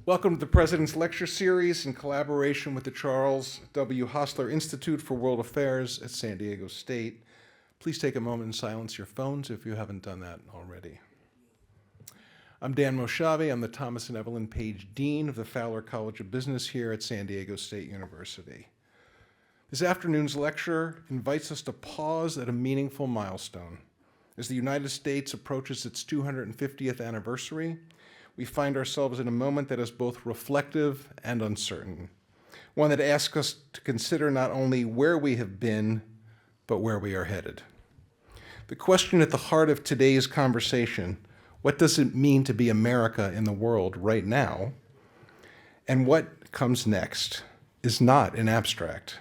Welcome to the President's Lecture Series in collaboration with the Charles W. Hostler Institute for World Affairs at San Diego State. Please take a moment and silence your phones if you haven't done that already. I'm Dan Moshavi. I'm the Thomas and Evelyn Page Dean of the Fowler College of Business here at San Diego State University. This afternoon's lecture invites us to pause at a meaningful milestone. As the United States approaches its 250th anniversary, we find ourselves in a moment that is both reflective and uncertain, one that asks us to consider not only where we have been, but where we are headed. The question at the heart of today's conversation, what does it mean to be America in the world right now, and what comes next, is not an abstract.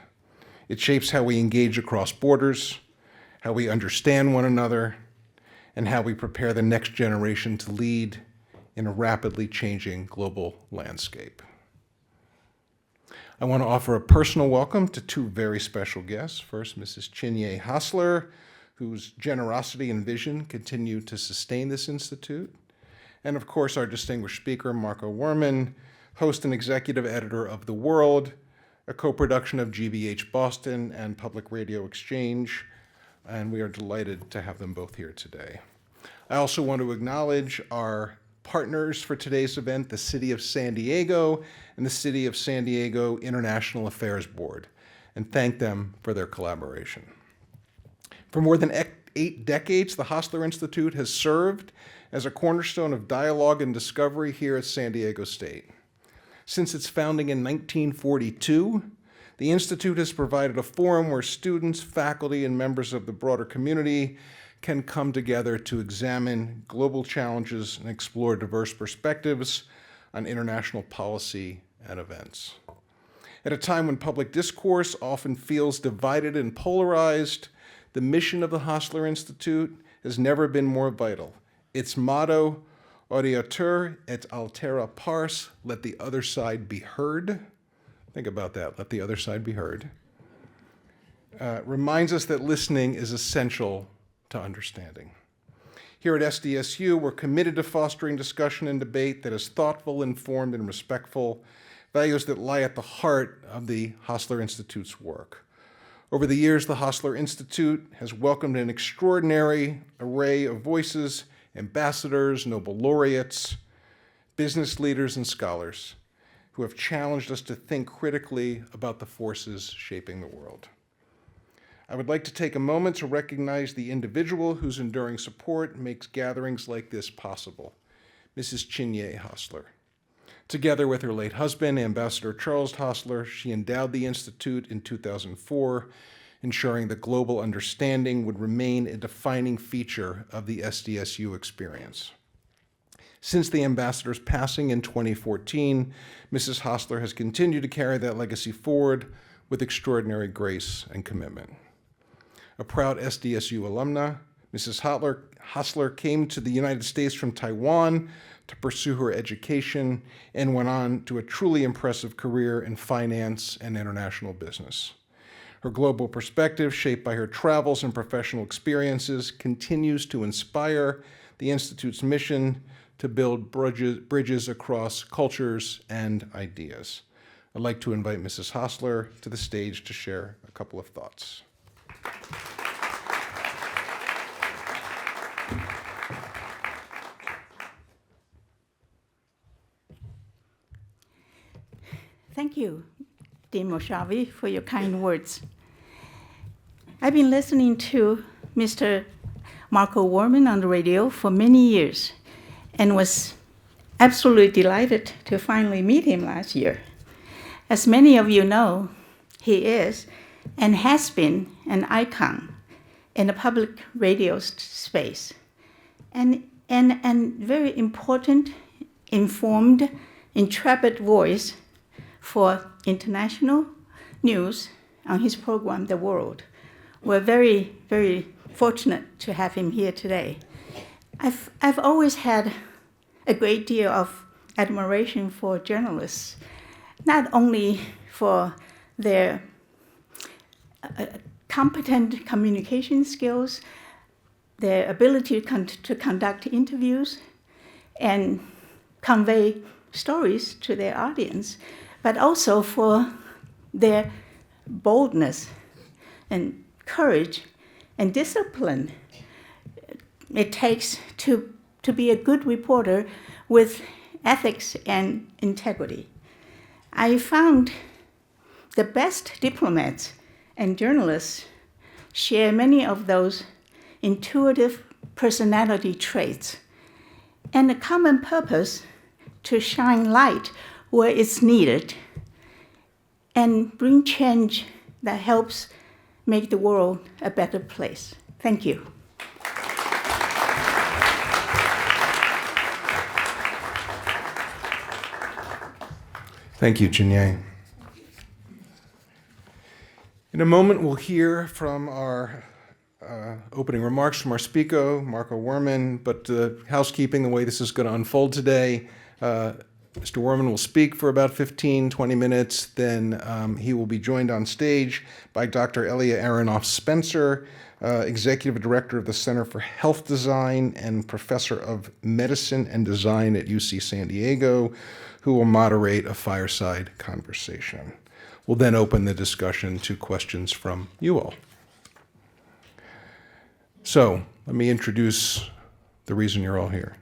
It shapes how we engage across borders, how we understand one another, and how we prepare the next generation to lead in a rapidly changing global landscape. I want to offer a personal welcome to two very special guests. First, Mrs. Chinye Hostler, whose generosity and vision continue to sustain this institute. And of course, our distinguished speaker, Marco Werman, host and executive editor of The World, a co-production of GBH Boston and Public Radio Exchange. And we are delighted to have them both here today. I also want to acknowledge our partners for today's event, the City of San Diego and the City of San Diego International Affairs Board, and thank them for their collaboration. For more than 8 decades, the Hostler Institute has served as a cornerstone of dialogue and discovery here at San Diego State. Since its founding in 1942, the Institute has provided a forum where students, faculty, and members of the broader community can come together to examine global challenges and explore diverse perspectives on international policy and events. At a time when public discourse often feels divided and polarized, the mission of the Hostler Institute has never been more vital. Its motto, Audiatur et altera pars, let the other side be heard. Think about that, let the other side be heard. Reminds us that listening is essential to understanding. Here at SDSU, we're committed to fostering discussion and debate that is thoughtful, informed, and respectful, values that lie at the heart of the Hostler Institute's work. Over the years, the Hostler Institute has welcomed an extraordinary array of voices, ambassadors, Nobel laureates, business leaders, and scholars who have challenged us to think critically about the forces shaping the world. I would like to take a moment to recognize the individual whose enduring support makes gatherings like this possible, Mrs. Chinye Hostler. Together with her late husband, Ambassador Charles Hostler, she endowed the Institute in 2004, ensuring that global understanding would remain a defining feature of the SDSU experience. Since the ambassador's passing in 2014, Mrs. Hostler has continued to carry that legacy forward with extraordinary grace and commitment. A proud SDSU alumna, Mrs. Hostler came to the United States from Taiwan to pursue her education and went on to a truly impressive career in finance and international business. Her global perspective, shaped by her travels and professional experiences, continues to inspire the Institute's mission to build bridges across cultures and ideas. I'd like to invite Mrs. Hostler to the stage to share a couple of thoughts. Thank you, Dean Moshavi, for your kind words. I've been listening to Mr. Marco Werman on the radio for many years and was absolutely delighted to finally meet him last year. As many of you know, he is and has been an icon in the public radio space and very important, informed, intrepid voice for international news on his program, The World. We're very, very fortunate to have him here today. I've always had a great deal of admiration for journalists, not only for their competent communication skills, their ability to conduct interviews and convey stories to their audience, but also for their boldness and courage and discipline it takes to be a good reporter with ethics and integrity. I found the best diplomats and journalists share many of those intuitive personality traits and a common purpose to shine light where it's needed and bring change that helps make the world a better place. Thank you. Thank you, Jinye. In a moment, we'll hear from our opening remarks from our speaker, Marco Werman, but housekeeping, the way this is going to unfold today, Mr. Werman will speak for about 15, 20 minutes, then he will be joined on stage by Dr. Elia Aronoff-Spencer, Executive Director of the Center for Health Design and Professor of Medicine and Design at UC San Diego, who will moderate a fireside conversation. We'll then open the discussion to questions from you all. So let me introduce the reason you're all here.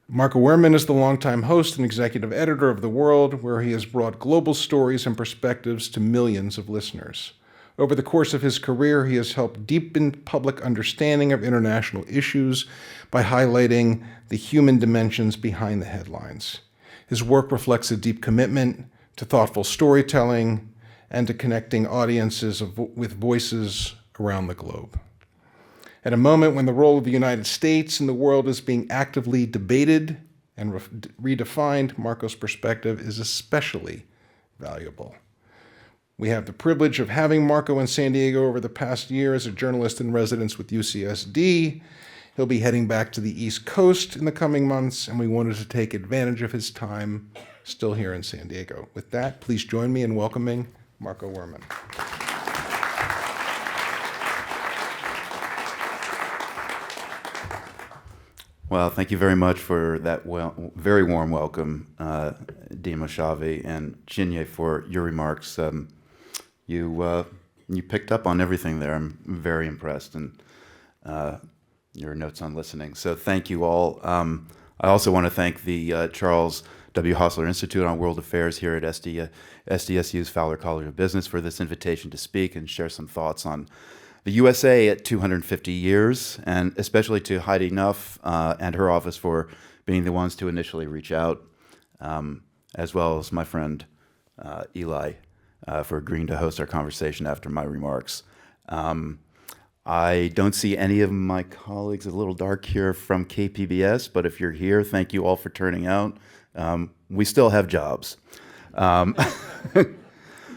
Marco Werman is the longtime host and executive editor of The World, where he has brought global stories and perspectives to millions of listeners. Over the course of his career, he has helped deepen public understanding of international issues by highlighting the human dimensions behind the headlines. His work reflects a deep commitment to thoughtful storytelling and to connecting audiences with voices around the globe. At a moment when the role of the United States in the world is being actively debated and redefined, Marco's perspective is especially valuable. We have the privilege of having Marco in San Diego over the past year as a journalist in residence with UCSD. He'll be heading back to the East Coast in the coming months, and we wanted to take advantage of his time still here in San Diego. With that, please join me in welcoming Marco Werman. Well, thank you very much for that very warm welcome, Dima Shavi and Jinye, for your remarks. You picked up on everything there. I'm very impressed, and your notes on listening. So thank you all. I also want to thank the Charles W. Hostler Institute on World Affairs here at SDSU's Fowler College of Business for this invitation to speak and share some thoughts on the USA at 250 years, and especially to Heidi Nuff and her office for being the ones to initially reach out, as well as my friend Eli for agreeing to host our conversation after my remarks. I don't see any of my colleagues, a little dark here, from KPBS, but if you're here, thank you all for turning out. We still have jobs.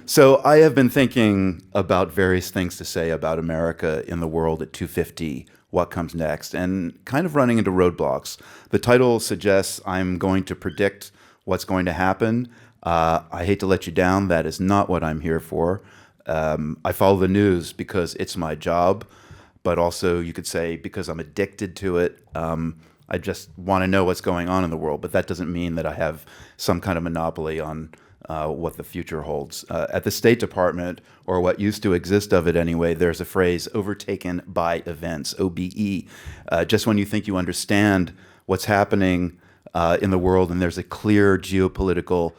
So I have been thinking about various things to say about America in the world at 250, what comes next, and kind of running into roadblocks. The title suggests I'm going to predict what's going to happen. I hate to let you down. That is not what I'm here for. I follow the news because it's my job, but also you could say because I'm addicted to it. I just want to know what's going on in the world, but that doesn't mean that I have some kind of monopoly on what the future holds. At the State Department, or what used to exist of it anyway, there's a phrase, overtaken by events, OBE. Just when you think you understand what's happening in the world and there's a clear geopolitical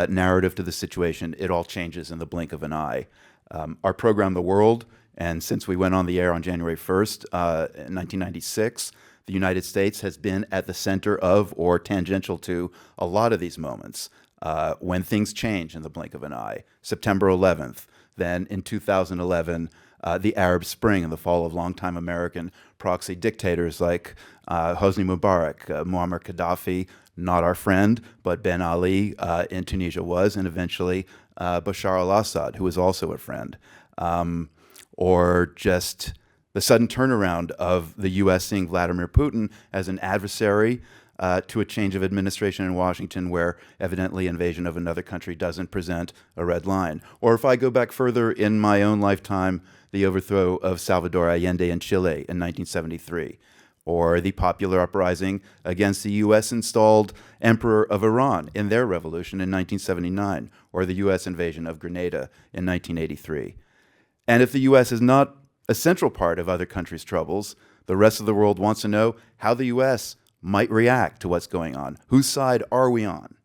narrative to the situation, it all changes in the blink of an eye. Our program, The World, and since we went on the air on January 1st, in 1996, the United States has been at the center of or tangential to a lot of these moments. When things change in the blink of an eye. September 11th, then in 2011, the Arab Spring and the fall of longtime American proxy dictators like Hosni Mubarak, Muammar Gaddafi, not our friend, but Ben Ali in Tunisia was, and eventually Bashar al-Assad, who was also a friend. Or just the sudden turnaround of the U.S. seeing Vladimir Putin as an adversary to a change of administration in Washington where evidently invasion of another country doesn't present a red line. Or if I go back further in my own lifetime, the overthrow of Salvador Allende in Chile in 1973. or the popular uprising against the U.S.-installed Emperor of Iran in their revolution in 1979, or the U.S. invasion of Grenada in 1983. And if the U.S. is not a central part of other countries' troubles, the rest of the world wants to know how the U.S. might react to what's going on. Whose side are we on?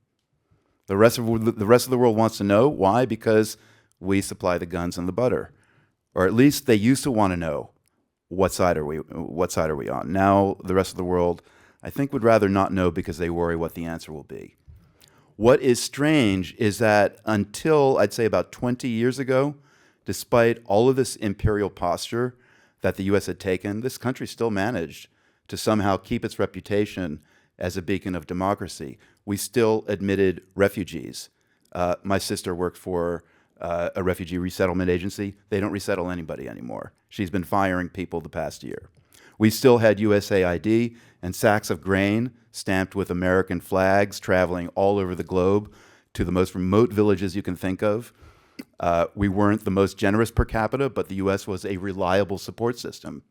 The rest of the world wants to know. Why? Because we supply the guns and the butter. Or at least they used to want to know what side are we on. Now the rest of the world, I think, would rather not know because they worry what the answer will be. What is strange is that until, I'd say, about 20 years ago, despite all of this imperial posture that the U.S. had taken, this country still managed to somehow keep its reputation as a beacon of democracy. We still admitted refugees. My sister worked for a refugee resettlement agency. They don't resettle anybody anymore. She's been firing people the past year. We still had USAID and sacks of grain stamped with American flags traveling all over the globe to the most remote villages you can think of. We weren't the most generous per capita, but the U.S. was a reliable support system.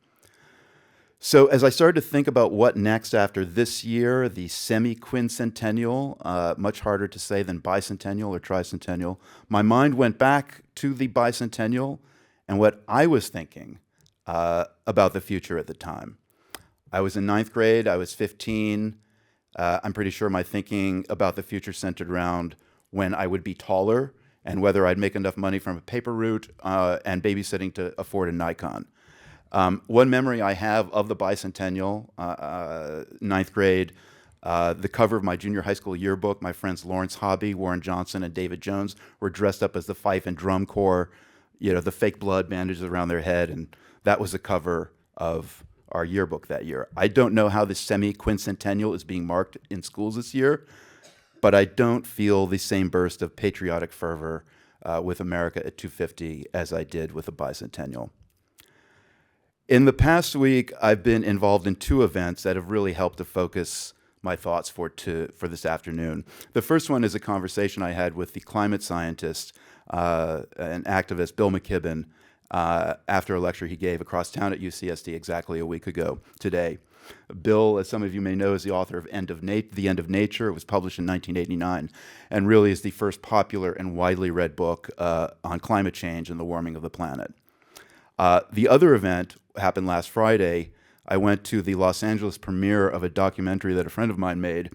So as I started to think about what next after this year, the semi-quincentennial, much harder to say than bicentennial or tricentennial, my mind went back to the bicentennial and what I was thinking about the future at the time. I was in 9th grade, I was 15. I'm pretty sure my thinking about the future centered around when I would be taller and whether I'd make enough money from a paper route and babysitting to afford a Nikon. One memory I have of the bicentennial, 9th grade, the cover of my junior high school yearbook, my friends Lawrence Hobby, Warren Johnson, and David Jones were dressed up as the fife and drum corps, the fake blood bandages around their head, and that was the cover of our yearbook that year. I don't know how the semi-quincentennial is being marked in schools this year, but I don't feel the same burst of patriotic fervor with America at 250 as I did with the bicentennial. In the past week, I've been involved in 2 events that have really helped to focus my thoughts for this afternoon. The first one is a conversation I had with the climate scientist and activist Bill McKibben after a lecture he gave across town at UCSD exactly a week ago today. Bill, as some of you may know, is the author of The End of Nature. It was published in 1989 and really is the first popular and widely read book on climate change and the warming of the planet. The other event happened last Friday. I went to the Los Angeles premiere of a documentary that a friend of mine made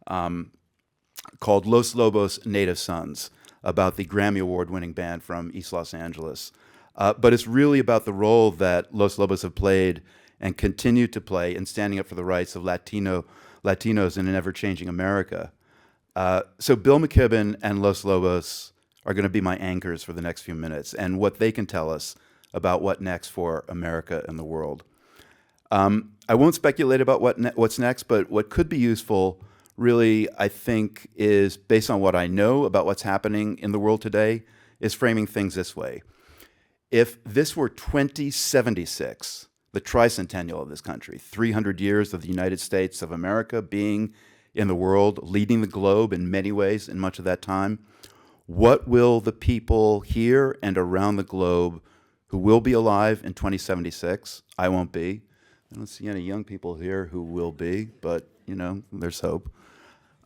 called Los Lobos Native Sons, about the Grammy Award-winning band from East Los Angeles. But it's really about the role that Los Lobos have played and continue to play in standing up for the rights of Latinos in an ever-changing America. So Bill McKibben and Los Lobos are going to be my anchors for the next few minutes and what they can tell us about what next for America and the world. I won't speculate about what's next, but what could be useful really, I think, is based on what I know about what's happening in the world today, is framing things this way. If this were 2076, the tricentennial of this country, 300 years of the United States of America being in the world, leading the globe in many ways in much of that time, what will the people here and around the globe who will be alive in 2076, I won't be. I don't see any young people here who will be, but, there's hope.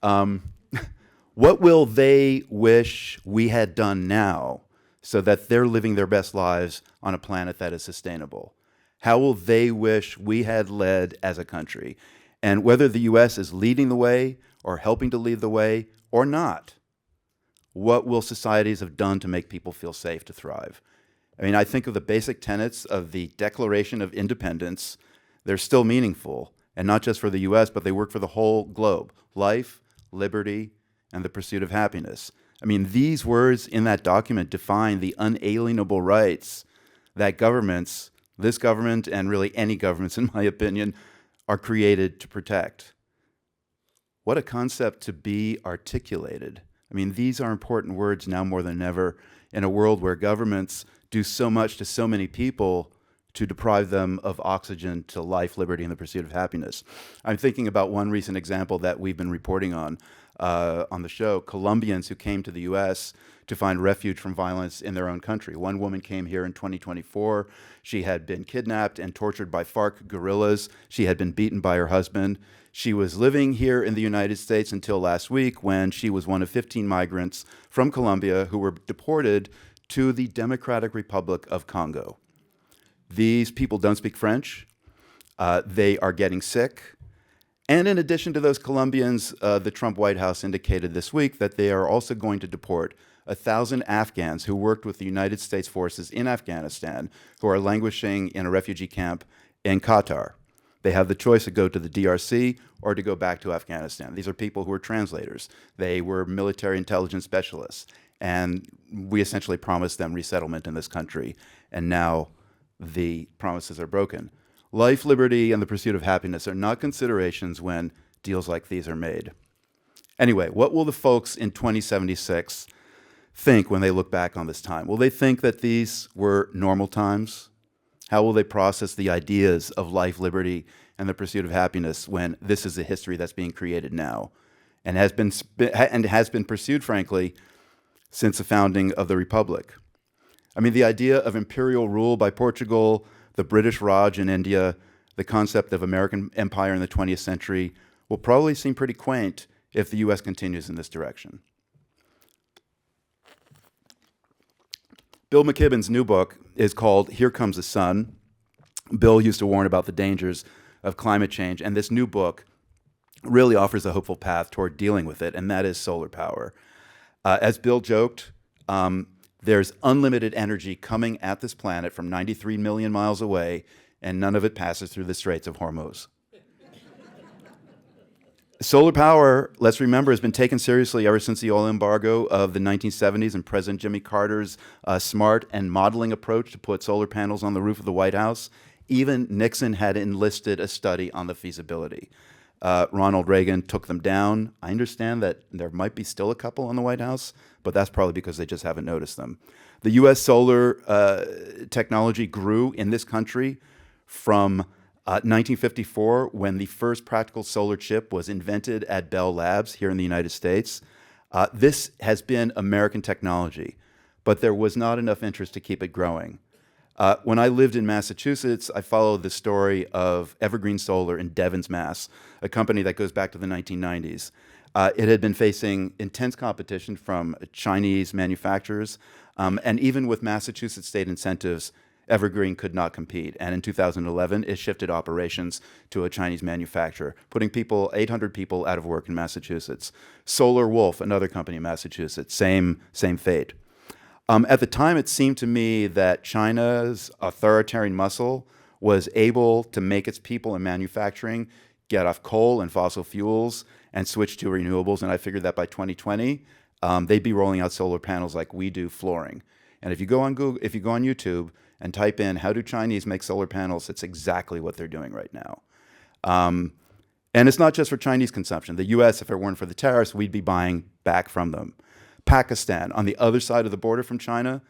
What will they wish we had done now so that they're living their best lives on a planet that is sustainable? How will they wish we had led as a country? And whether the U.S. is leading the way or helping to lead the way or not, what will societies have done to make people feel safe to thrive? I think of the basic tenets of the Declaration of Independence. They're still meaningful, and not just for the U.S., but they work for the whole globe. Life, liberty, and the pursuit of happiness. These words in that document define the unalienable rights that governments, this government and really any governments, in my opinion, are created to protect. What a concept to be articulated. These are important words now more than ever in a world where governments do so much to so many people to deprive them of oxygen to life, liberty, and the pursuit of happiness. I'm thinking about one recent example that we've been reporting on. on the show, Colombians who came to the U.S. to find refuge from violence in their own country. One woman came here in 2024. She had been kidnapped and tortured by FARC guerrillas. She had been beaten by her husband. She was living here in the United States until last week when she was one of 15 migrants from Colombia who were deported to the Democratic Republic of Congo. These people don't speak French. They are getting sick. And in addition to those Colombians, the Trump White House indicated this week that they are also going to deport 1,000 Afghans who worked with the United States forces in Afghanistan who are languishing in a refugee camp in Qatar. They have the choice to go to the DRC or to go back to Afghanistan. These are people who are translators. They were military intelligence specialists. And we essentially promised them resettlement in this country. And now the promises are broken. Life, liberty, and the pursuit of happiness are not considerations when deals like these are made. Anyway, what will the folks in 2076 think when they look back on this time? Will they think that these were normal times? How will they process the ideas of life, liberty, and the pursuit of happiness when this is a history that's being created now and has been pursued, frankly, since the founding of the Republic? I mean, the idea of imperial rule by Portugal, the British Raj in India, the concept of American empire in the 20th century will probably seem pretty quaint if the U.S. continues in this direction. Bill McKibben's new book is called Here Comes the Sun. Bill used to warn about the dangers of climate change, and this new book really offers a hopeful path toward dealing with it, and that is solar power. As Bill joked, there's unlimited energy coming at this planet from 93 million miles away, and none of it passes through the Straits of Hormuz. Solar power, let's remember, has been taken seriously ever since the oil embargo of the 1970s and President Jimmy Carter's smart and modeling approach to put solar panels on the roof of the White House. Even Nixon had enlisted a study on the feasibility. Ronald Reagan took them down. I understand that there might be still a couple on the White House, but that's probably because they just haven't noticed them. The U.S. solar technology grew in this country from 1954, when the first practical solar chip was invented at Bell Labs here in the United States. This has been American technology, but there was not enough interest to keep it growing. When I lived in Massachusetts, I followed the story of Evergreen Solar in Devens, Mass., a company that goes back to the 1990s. It had been facing intense competition from Chinese manufacturers, and even with Massachusetts state incentives, Evergreen could not compete. And in 2011, it shifted operations to a Chinese manufacturer, putting 800 people out of work in Massachusetts. Solar Wolf, another company in Massachusetts, same fate. At the time, it seemed to me that China's authoritarian muscle was able to make its people in manufacturing get off coal and fossil fuels and switch to renewables. And I figured that by 2020, they'd be rolling out solar panels like we do flooring. And if you go on Google, if you go on YouTube and type in how do Chinese make solar panels, it's exactly what they're doing right now. And it's not just for Chinese consumption. The U.S., if it weren't for the tariffs, we'd be buying back from them. Pakistan, on the other side of the border from China,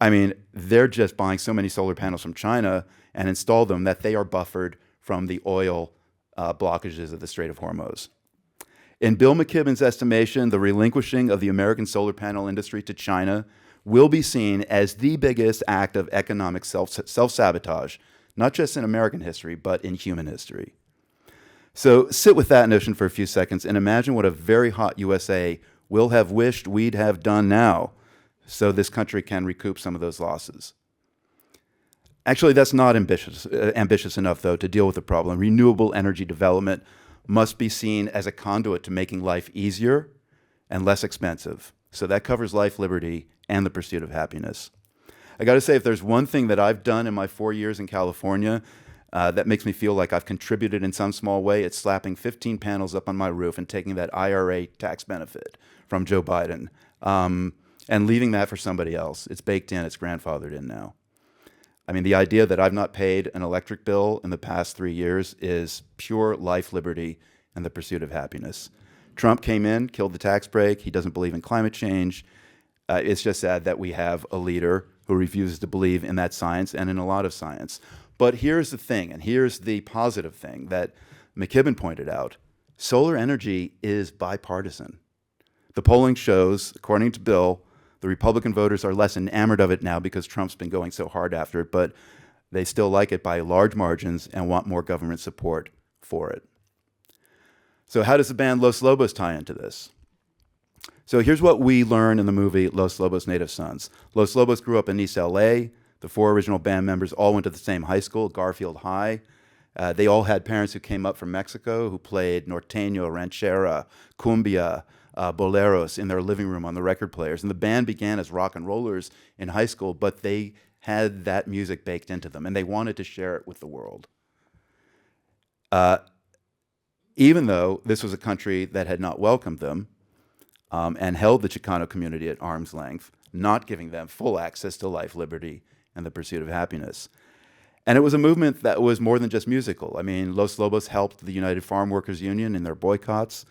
I mean, they're just buying so many solar panels from China and install them that they are buffered from the oil blockages of the Strait of Hormuz. In Bill McKibben's estimation, the relinquishing of the American solar panel industry to China will be seen as the biggest act of economic self-sabotage, not just in American history, but in human history. So sit with that notion for a few seconds and imagine what a very hot USA will have wished we'd have done now so this country can recoup some of those losses. Actually, that's not ambitious enough, though, to deal with the problem. Renewable energy development must be seen as a conduit to making life easier and less expensive. So that covers life, liberty, and the pursuit of happiness. I got to say, if there's one thing that I've done in my 4 years in California that makes me feel like I've contributed in some small way, it's slapping 15 panels up on my roof and taking that IRA tax benefit from Joe Biden and leaving that for somebody else. It's baked in, it's grandfathered in now. I mean, the idea that I've not paid an electric bill in the past 3 years is pure life, liberty, and the pursuit of happiness. Trump came in, killed the tax break. He doesn't believe in climate change. It's just sad that we have a leader who refuses to believe in that science and in a lot of science. But here's the thing, and here's the positive thing that McKibben pointed out. Solar energy is bipartisan. The polling shows, according to Bill, the Republican voters are less enamored of it now because Trump's been going so hard after it, but they still like it by large margins and want more government support for it. So how does the band Los Lobos tie into this? So here's what we learn in the movie Los Lobos Native Sons. Los Lobos grew up in East LA. The 4 original band members all went to the same high school, Garfield High. They all had parents who came up from Mexico who played norteño, ranchera, cumbia, boleros in their living room on the record players. And the band began as rock and rollers in high school, but they had that music baked into them, and they wanted to share it with the world. Even though this was a country that had not welcomed them and held the Chicano community at arm's length, not giving them full access to life, liberty, and the pursuit of happiness. And it was a movement that was more than just musical. I mean, Los Lobos helped the United Farm Workers Union in their boycotts,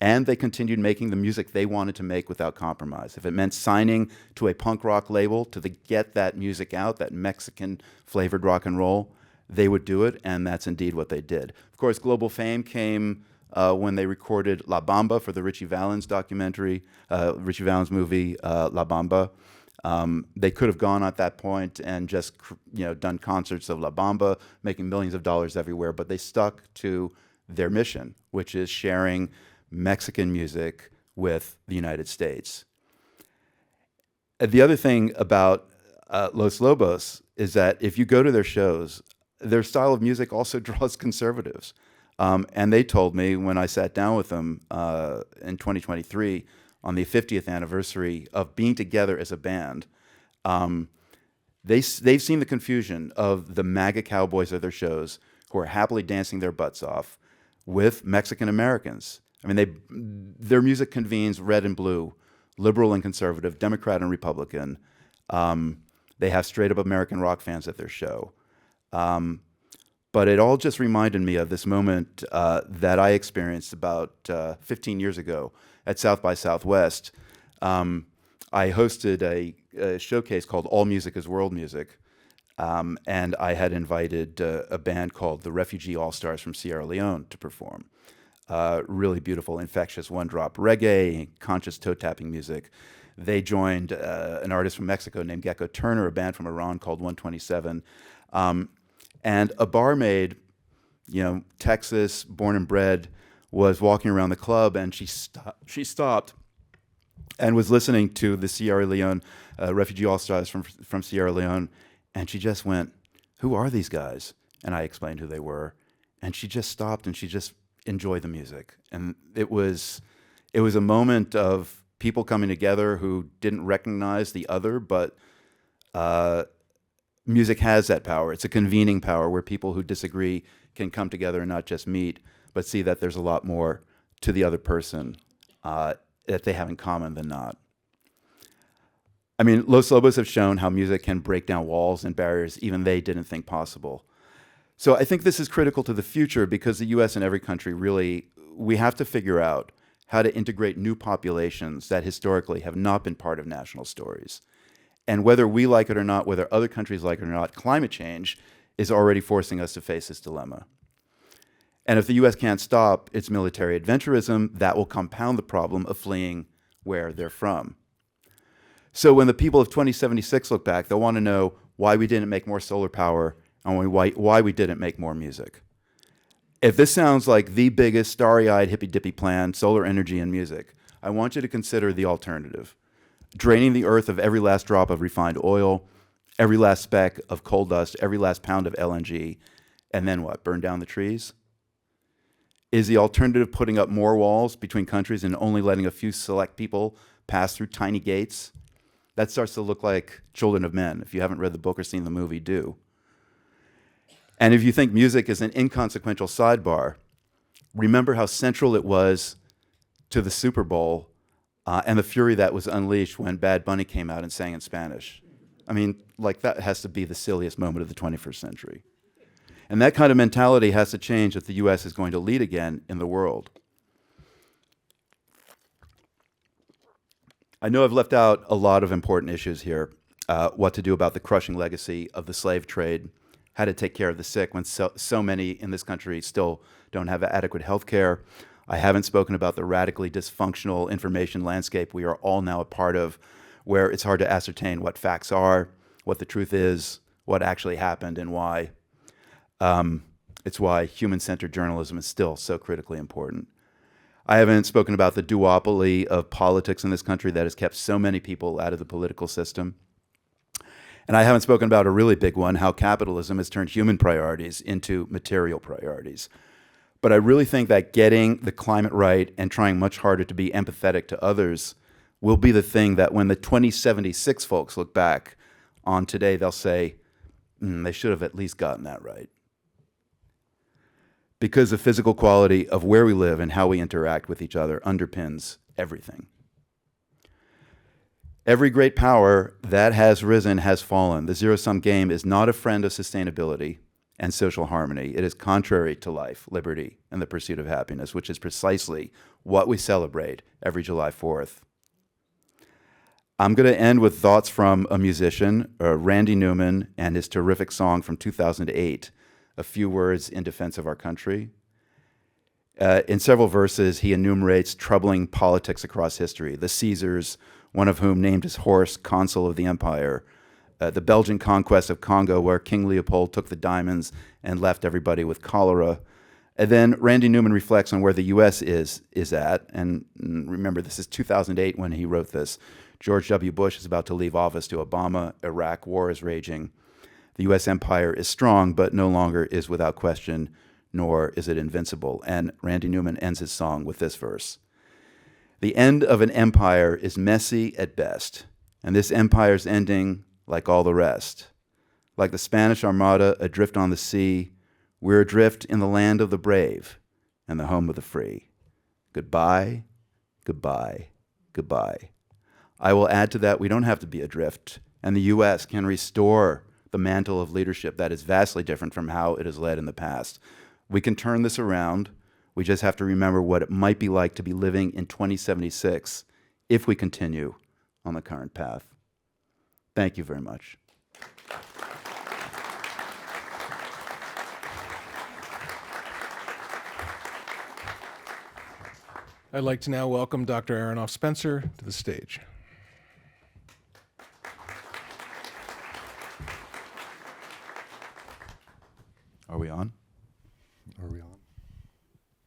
and they continued making the music they wanted to make without compromise. If it meant signing to a punk rock label to get that music out, that Mexican-flavored rock and roll, they would do it, and that's indeed what they did. Of course, global fame came when they recorded La Bamba for the Richie Valens documentary, Richie Valens movie, La Bamba. They could have gone at that point and just done concerts of La Bamba, making millions of dollars everywhere, but they stuck to their mission, which is sharing Mexican music with the United States. The other thing about Los Lobos is that if you go to their shows, their style of music also draws conservatives. And they told me when I sat down with them in 2023 on the 50th anniversary of being together as a band, they've seen the confusion of the MAGA cowboys of their shows who are happily dancing their butts off with Mexican Americans. I mean, their music convenes red and blue, liberal and conservative, Democrat and Republican. They have straight-up American rock fans at their show. But it all just reminded me of this moment that I experienced about 15 years ago at South by Southwest. I hosted a showcase called All Music is World Music, and I had invited a band called the Refugee All-Stars from Sierra Leone to perform. Really beautiful, infectious one-drop reggae, conscious toe-tapping music. They joined an artist from Mexico named Gecko Turner, a band from Iran called 127. And a barmaid, Texas, born and bred, was walking around the club, and she stopped and was listening to the Sierra Leone Refugee All-Stars from Sierra Leone, and she just went, "Who are these guys?" And I explained who they were, and she just stopped and she just enjoyed the music. And it was a moment of people coming together who didn't recognize the other, but music has that power. It's a convening power where people who disagree can come together and not just meet, but see that there's a lot more to the other person that they have in common than not. I mean, Los Lobos have shown how music can break down walls and barriers even they didn't think possible. So I think this is critical to the future because the U.S. and every country really, we have to figure out how to integrate new populations that historically have not been part of national stories. And whether we like it or not, whether other countries like it or not, climate change is already forcing us to face this dilemma. And if the U.S. can't stop its military adventurism, that will compound the problem of fleeing where they're from. So when the people of 2076 look back, they'll want to know why we didn't make more solar power and why we didn't make more music. If this sounds like the biggest starry-eyed hippy-dippy plan, solar energy and music, I want you to consider the alternative. Draining the earth of every last drop of refined oil, every last speck of coal dust, every last pound of LNG, and then what, burn down the trees? Is the alternative putting up more walls between countries and only letting a few select people pass through tiny gates? That starts to look like Children of Men. If you haven't read the book or seen the movie, do. And if you think music is an inconsequential sidebar, remember how central it was to the Super Bowl and the fury that was unleashed when Bad Bunny came out and sang in Spanish. I mean, like that has to be the silliest moment of the 21st century. And that kind of mentality has to change if the U.S. is going to lead again in the world. I know I've left out a lot of important issues here. What to do about the crushing legacy of the slave trade, how to take care of the sick when so many in this country still don't have adequate health care, I haven't spoken about the radically dysfunctional information landscape we are all now a part of, where it's hard to ascertain what facts are, what the truth is, what actually happened, and why. It's why human-centered journalism is still so critically important. I haven't spoken about the duopoly of politics in this country that has kept so many people out of the political system. And I haven't spoken about a really big one, how capitalism has turned human priorities into material priorities. But I really think that getting the climate right and trying much harder to be empathetic to others will be the thing that when the 2076 folks look back on today, they'll say, they should have at least gotten that right. Because the physical quality of where we live and how we interact with each other underpins everything. Every great power that has risen has fallen. The zero-sum game is not a friend of sustainability and social harmony. It is contrary to life, liberty, and the pursuit of happiness, which is precisely what we celebrate every July 4th. I'm going to end with thoughts from a musician, Randy Newman, and his terrific song from 2008, A Few Words in Defense of Our Country. In several verses, he enumerates troubling politics across history, the Caesars, one of whom named his horse consul of the empire, the Belgian conquest of Congo, where King Leopold took the diamonds and left everybody with cholera. And then Randy Newman reflects on where the U.S. is at. And remember, this is 2008 when he wrote this. George W. Bush is about to leave office to Obama. Iraq war is raging. The U.S. empire is strong, but no longer is without question, nor is it invincible. And Randy Newman ends his song with this verse. The end of an empire is messy at best, and this empire's ending like all the rest. Like the Spanish Armada adrift on the sea, we're adrift in the land of the brave and the home of the free. Goodbye, goodbye, goodbye. I will add to that, we don't have to be adrift, and the U.S. can restore the mantle of leadership that is vastly different from how it is led in the past. We can turn this around. We just have to remember what it might be like to be living in 2076 if we continue on the current path. Thank you very much. I'd like to now welcome Dr. Aronoff Spencer to the stage. Are we on? Are we on?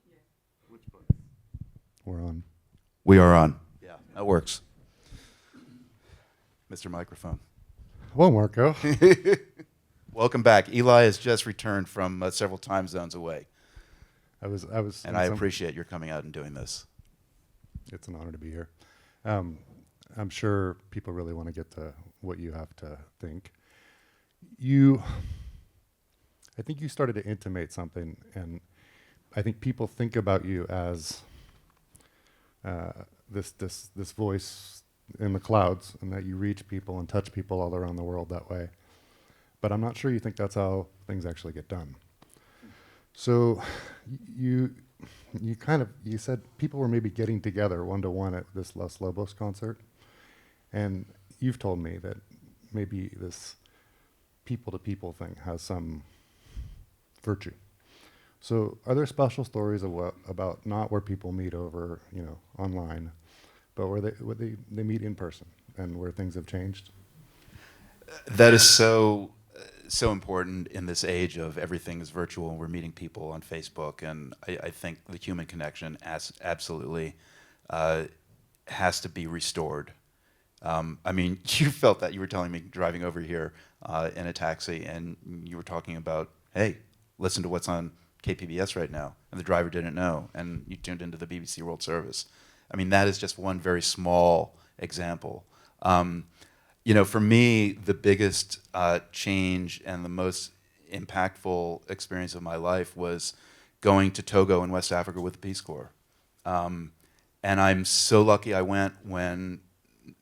Yeah. Which button? We're on. We are on. Yeah, that works. Mr. Microphone. Well, Marco. Welcome back. Eli has just returned from several time zones away. I was. And I appreciate your coming out and doing this. It's an honor to be here. I'm sure people really want to get to what you have to think. I think you started to intimate something, and I think people think about you as this voice in the clouds, and that you reach people and touch people all around the world that way. But I'm not sure you think that's how things actually get done. So you said people were maybe getting together one-to-one at this Los Lobos concert, and you've told me that maybe this people-to-people thing has some virtue. So are there special stories about not where people meet over, online, but where they meet in person and where things have changed? That is so important in this age of everything is virtual and we're meeting people on Facebook. And I think the human connection absolutely has to be restored. I mean, you felt that. You were telling me driving over here in a taxi, and you were talking about, hey, listen to what's on KPBS right now, and the driver didn't know, and you tuned into the BBC World Service. I mean, that is just one very small example. For me, the biggest change and the most impactful experience of my life was going to Togo in West Africa with the Peace Corps. And I'm so lucky I went when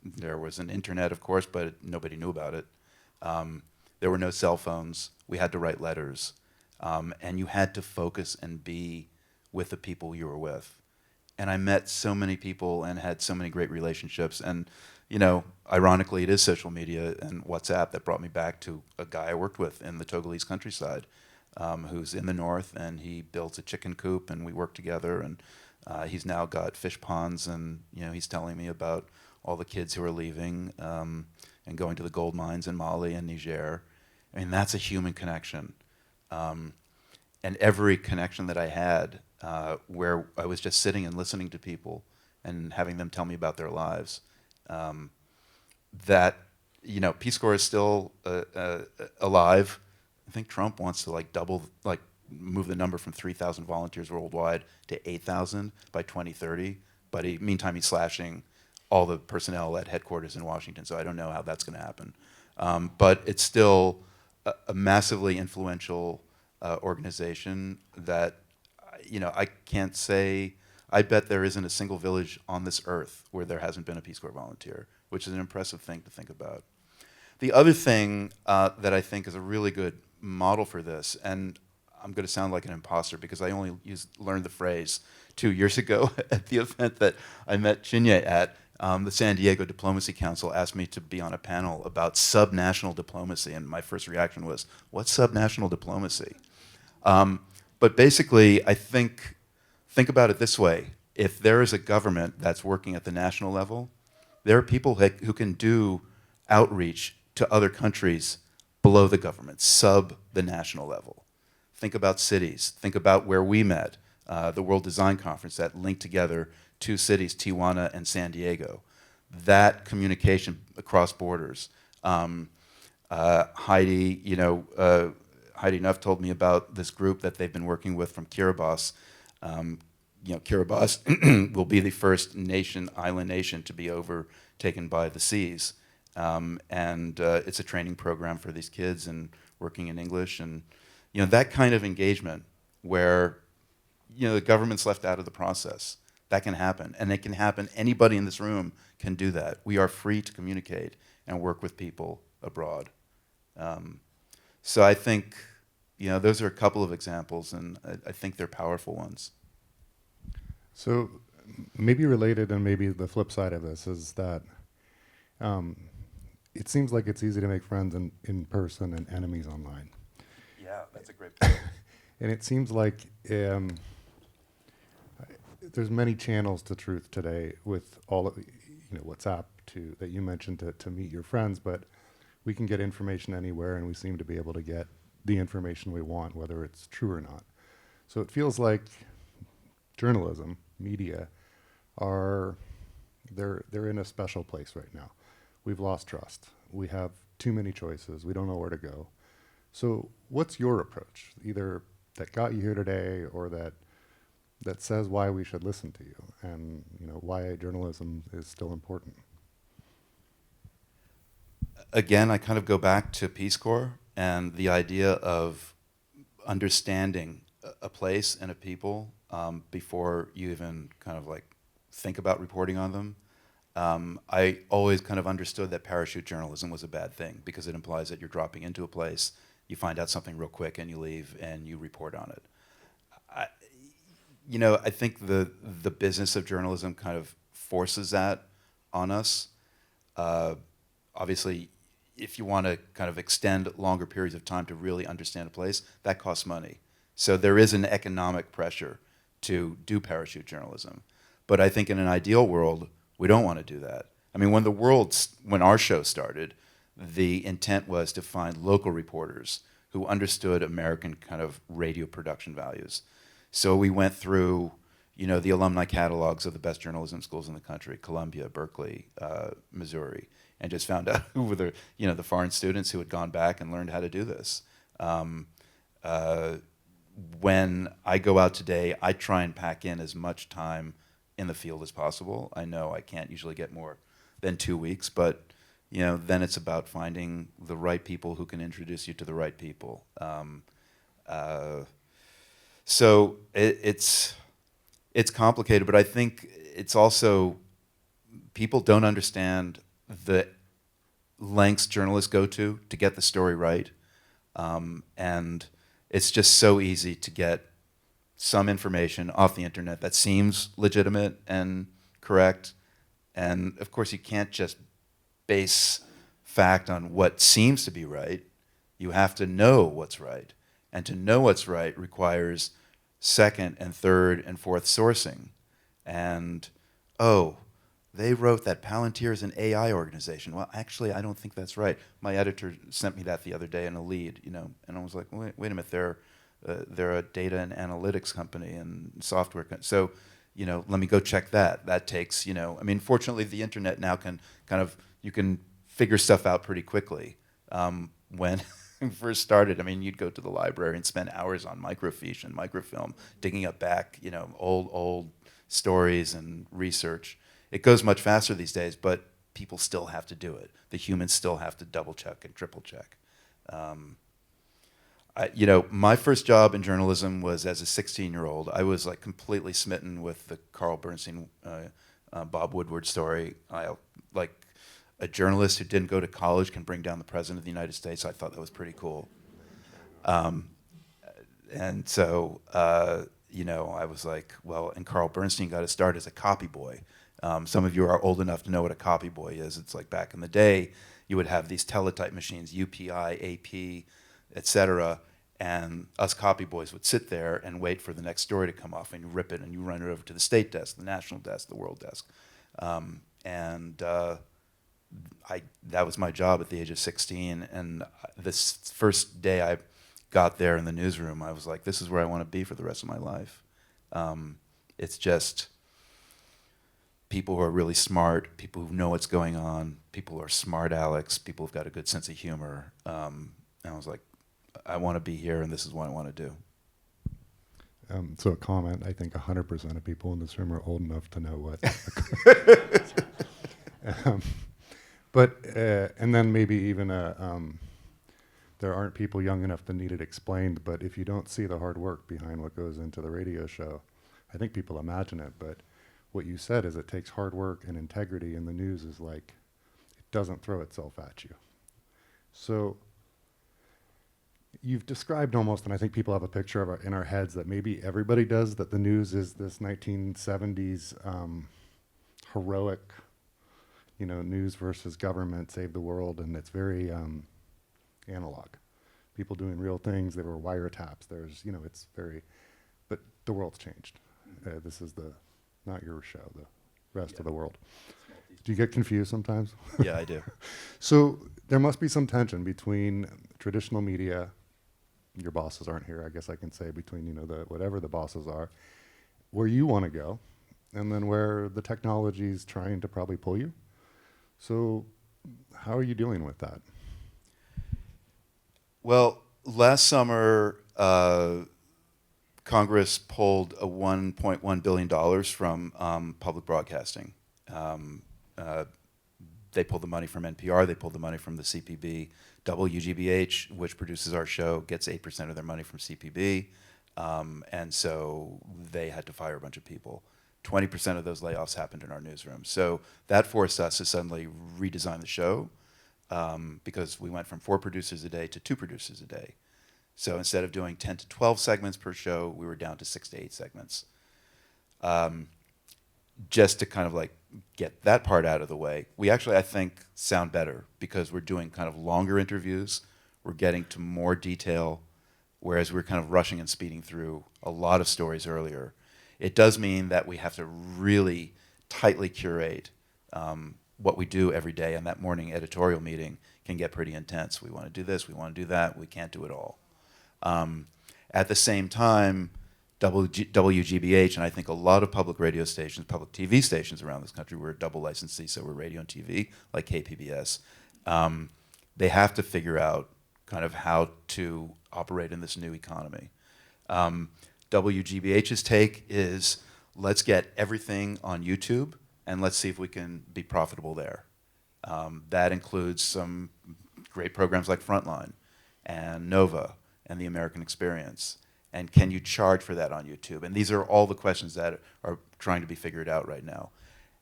there was an internet, of course, but nobody knew about it. There were no cell phones. We had to write letters. And you had to focus and be with the people you were with. And I met so many people and had so many great relationships. And, ironically, it is social media and WhatsApp that brought me back to a guy I worked with in the Togolese countryside, who's in the north, and he built a chicken coop, and we worked together. And He's now got fish ponds, and he's telling me about all the kids who are leaving and going to the gold mines in Mali and Niger. I mean, that's a human connection. And every connection that I had, where I was just sitting and listening to people and having them tell me about their lives, that Peace Corps is still alive. I think Trump wants to move the number from 3,000 volunteers worldwide to 8,000 by 2030. But meantime, he's slashing all the personnel at headquarters in Washington. So I don't know how that's going to happen. But it's still a massively influential organization that, I can't say. I bet there isn't a single village on this earth where there hasn't been a Peace Corps volunteer, which is an impressive thing to think about. The other thing that I think is a really good model for this, and I'm going to sound like an imposter because I only learned the phrase 2 years ago at the event that I met Chinye at. The San Diego Diplomacy Council asked me to be on a panel about subnational diplomacy, and my first reaction was, what's subnational diplomacy? But basically, I think about it this way. If there is a government that's working at the national level, there are people who can do outreach to other countries below the government, sub the national level. Think about cities. Think about where we met, the World Design Conference that linked together 2 cities, Tijuana and San Diego. That communication across borders. Heidi Nuff told me about this group that they've been working with from Kiribati. Kiribati will be the first island nation to be overtaken by the seas. And it's a training program for these kids and working in English. And that kind of engagement where the government's left out of the process, that can happen. And it can happen. Anybody in this room can do that. We are free to communicate and work with people abroad. So I think those are a couple of examples, and I think they're powerful ones. So maybe related, and maybe the flip side of this is that it seems like it's easy to make friends in person and enemies online. Yeah, that's a great point. And it seems like there's many channels to truth today with all of WhatsApp that you mentioned to meet your friends, but we can get information anywhere, and we seem to be able to get the information we want, whether it's true or not. So it feels like journalism, media, they're in a special place right now. We've lost trust. We have too many choices. We don't know where to go. So what's your approach, either that got you here today or that says why we should listen to you and why journalism is still important? Again, I kind of go back to Peace Corps and the idea of understanding a place and a people before you even kind of think about reporting on them. I always kind of understood that parachute journalism was a bad thing because it implies that you're dropping into a place, you find out something real quick, and you leave and you report on it. I think the business of journalism kind of forces that on us. Obviously, if you want to kind of extend longer periods of time to really understand a place, that costs money. So there is an economic pressure to do parachute journalism. But I think in an ideal world, we don't want to do that. I mean, when our show started, the intent was to find local reporters who understood American kind of radio production values. So we went through, the alumni catalogs of the best journalism schools in the country, Columbia, Berkeley, Missouri, and just found out who were the foreign students who had gone back and learned how to do this. When I go out today, I try and pack in as much time in the field as possible. I know I can't usually get more than 2 weeks, but then it's about finding the right people who can introduce you to the right people. So it's complicated, but I think it's also people don't understand the lengths journalists go to get the story right, and it's just so easy to get some information off the internet that seems legitimate and correct, and of course you can't just base fact on what seems to be right. You have to know what's right. And to know what's right requires second and third and fourth sourcing. And, oh, they wrote that Palantir is an AI organization. Well, actually, I don't think that's right. My editor sent me that the other day in a lead, and I was like, wait a minute, they're a data and analytics company and software. So, let me go check that. That takes, fortunately, the internet now you can figure stuff out pretty quickly. When we first started, you'd go to the library and spend hours on microfiche and microfilm, digging up back, old stories and research. It goes much faster these days, but people still have to do it. The humans still have to double check and triple check. My first job in journalism was as a 16-year-old. I was like completely smitten with the Carl Bernstein, Bob Woodward story. Like a journalist who didn't go to college can bring down the president of the United States. I thought that was pretty cool. And so, I was like, well, and Carl Bernstein got his start as a copy boy. Some of you are old enough to know what a copy boy is. It's like back in the day, you would have these teletype machines, UPI, AP, etc. And us copy boys would sit there and wait for the next story to come off, and you rip it and you run it over to the state desk, the national desk, the world desk. That was my job at the age of 16. And this first day I got there in the newsroom, I was like, this is where I want to be for the rest of my life. It's just people who are really smart, people who know what's going on, people who are smart Alex, people who've got a good sense of humor. And I was like, I want to be here, and this is what I want to do. So a comment, I think 100% of people in this room are old enough to know what. And then maybe even there aren't people young enough to need it explained, but if you don't see the hard work behind what goes into the radio show, I think people imagine it, but what you said is it takes hard work and integrity, and the news is like, it doesn't throw itself at you. So you've described almost, and I think people have a picture of in our heads that maybe everybody does, that the news is this 1970s heroic, news versus government, save the world, and it's very analog. People doing real things. There were wiretaps. There's, it's very, but the world's changed. This is not your show, the rest of the world. Do you get confused sometimes? Yeah, I do. So there must be some tension between traditional media, your bosses aren't here, I guess I can say, between, whatever the bosses are, where you want to go, and then where the technology's trying to probably pull you. So how are you dealing with that? Well, last summer, Congress pulled a $1.1 billion from public broadcasting. They pulled the money from NPR, they pulled the money from the CPB. WGBH, which produces our show, gets 8% of their money from CPB. And so they had to fire a bunch of people. 20% of those layoffs happened in our newsroom. So that forced us to suddenly redesign the show because we went from 4 producers a day to 2 producers a day. So instead of doing 10 to 12 segments per show, we were down to 6 to 8 segments. Just to kind of like get that part out of the way, we actually, I think, sound better because we're doing kind of longer interviews. We're getting to more detail, whereas we're kind of rushing and speeding through a lot of stories earlier. It does mean that we have to really tightly curate what we do every day, and that morning editorial meeting can get pretty intense. We want to do this, we want to do that, we can't do it all. At the same time, WGBH, and I think a lot of public radio stations, public TV stations around this country, we're a double licensee, so we're radio and TV, like KPBS. They have to figure out kind of how to operate in this new economy. WGBH's take is, let's get everything on YouTube, and let's see if we can be profitable there. That includes some great programs like Frontline and Nova and The American Experience. And can you charge for that on YouTube? And these are all the questions that are trying to be figured out right now.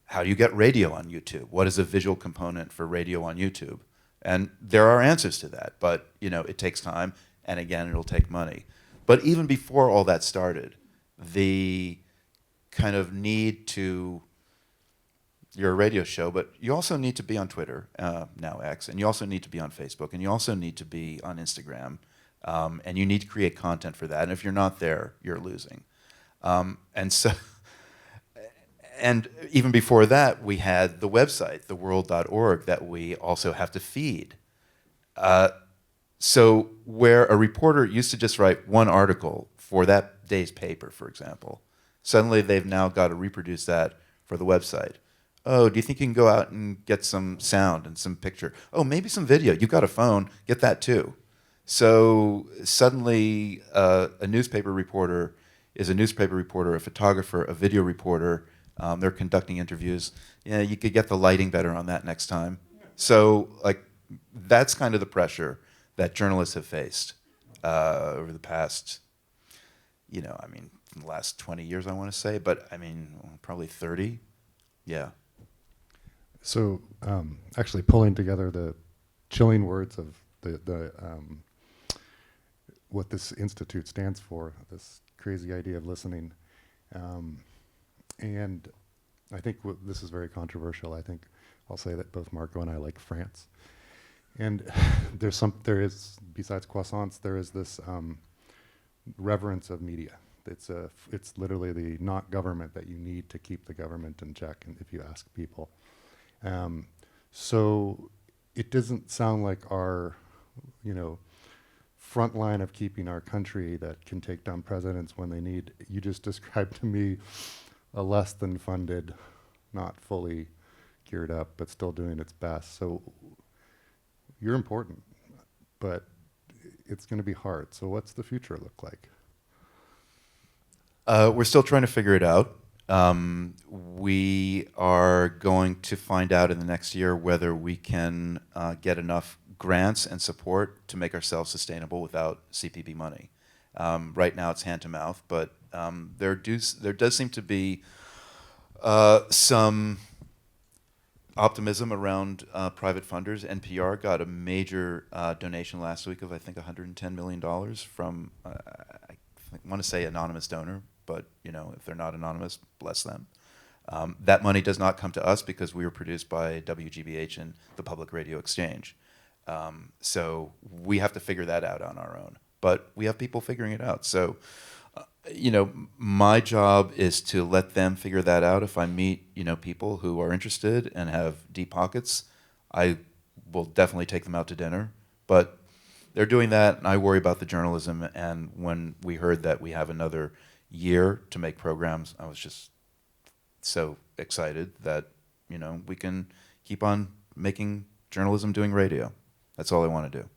How do you get radio on YouTube? What is a visual component for radio on YouTube? And there are answers to that, but it takes time, and again, it'll take money. But even before all that started, the kind of need to, you're a radio show, but you also need to be on Twitter, now X, and you also need to be on Facebook, and you also need to be on Instagram. And you need to create content for that. And if you're not there, you're losing. And And even before that, we had the website, theworld.org, that we also have to feed. So where a reporter used to just write one article for that day's paper, for example, suddenly they've now got to reproduce that for the website. Oh, do you think you can go out and get some sound and some picture? Oh, maybe some video. You've got a phone. Get that too. So suddenly a newspaper reporter is a newspaper reporter, a photographer, a video reporter. They're conducting interviews. Yeah, you could get the lighting better on that next time. So like that's kind of the pressure that journalists have faced over the past, in the last 20 years, I want to say, but I mean, probably 30. Yeah. So actually pulling together the chilling words of the what this institute stands for, this crazy idea of listening. And I think this is very controversial. I think I'll say that both Marco and I like France. And there is, besides croissants, there is this reverence of media. It's literally the not government that you need to keep the government in check, and if you ask people. So it doesn't sound like our, front line of keeping our country that can take down presidents when they need. You just described to me a less than funded, not fully geared up, but still doing its best. So you're important, but it's going to be hard. So what's the future look like? We're still trying to figure it out. We are going to find out in the next year whether we can get enough grants and support to make ourselves sustainable without CPB money. Right now it's hand to mouth, but there does seem to be some optimism around private funders. NPR got a major donation last week of I think $110 million from I want to say anonymous donor, but if they're not anonymous, bless them. That money does not come to us because we were produced by WGBH and the Public Radio Exchange. So we have to figure that out on our own. But we have people figuring it out. So, my job is to let them figure that out. If I meet, people who are interested and have deep pockets, I will definitely take them out to dinner. But they're doing that, and I worry about the journalism. And when we heard that we have another year to make programs, I was just so excited that, we can keep on making journalism doing radio. That's all I want to do.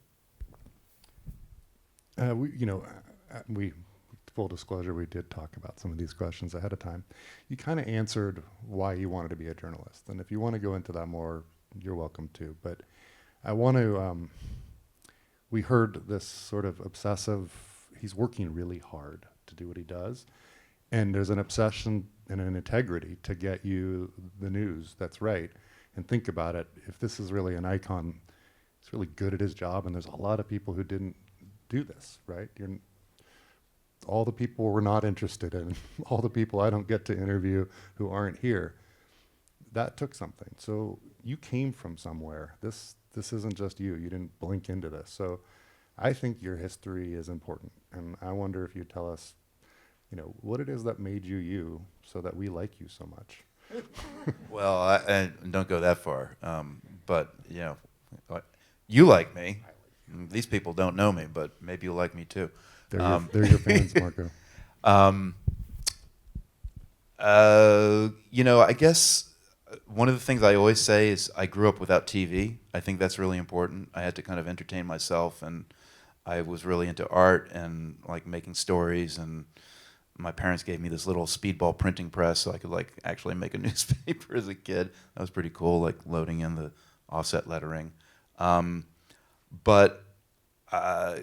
We full disclosure, we did talk about some of these questions ahead of time. You kind of answered why you wanted to be a journalist, and if you want to go into that more, you're welcome to. But I want to. We heard this sort of obsessive. He's working really hard to do what he does, and there's an obsession and an integrity to get you the news that's right. And think about it. If this is really an icon, he's really good at his job, and there's a lot of people who didn't do this, right? All the people we're not interested in, all the people I don't get to interview who aren't here, that took something. So you came from somewhere. This isn't just you. You didn't blink into this. So I think your history is important. And I wonder if you'd tell us, what it is that made you you so that we like you so much. Well, I don't go that far. But, you like me. These people don't know me, but maybe you'll like me too. They're your fans, Marco. I guess one of the things I always say is I grew up without TV. I think that's really important. I had to kind of entertain myself, and I was really into art and like making stories, and my parents gave me this little speedball printing press so I could like actually make a newspaper as a kid. That was pretty cool, like loading in the offset lettering. But I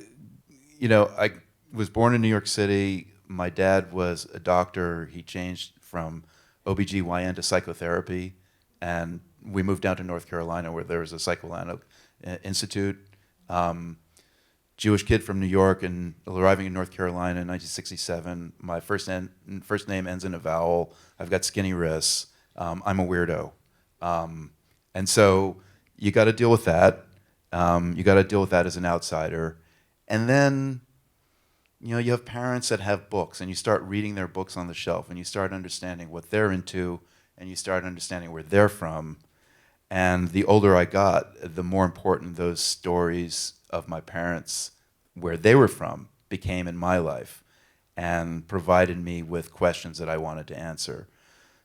was born in New York City. My dad was a doctor. He changed from OBGYN to psychotherapy, and we moved down to North Carolina where there was a Psychoanalytic Institute. Jewish kid from New York and arriving in North Carolina in 1967. My first name ends in a vowel. I've got skinny wrists. I'm a weirdo. And so you got to deal with that. You got to deal with that as an outsider. And then, you have parents that have books, and you start reading their books on the shelf, and you start understanding what they're into and you start understanding where they're from. And the older I got, the more important those stories of my parents, where they were from, became in my life and provided me with questions that I wanted to answer.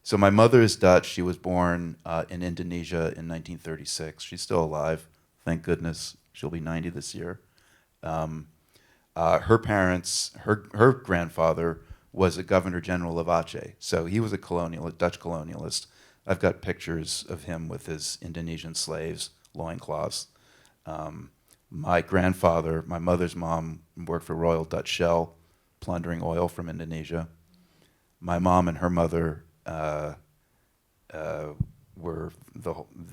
So my mother is Dutch. She was born in Indonesia in 1936. She's still alive, thank goodness. She'll be 90 this year. Her parents, her grandfather was a governor general of Aceh. So he was a colonialist, Dutch colonialist. I've got pictures of him with his Indonesian slaves, loincloths. My grandfather, my mother's mom, worked for Royal Dutch Shell, plundering oil from Indonesia. My mom and her mother were,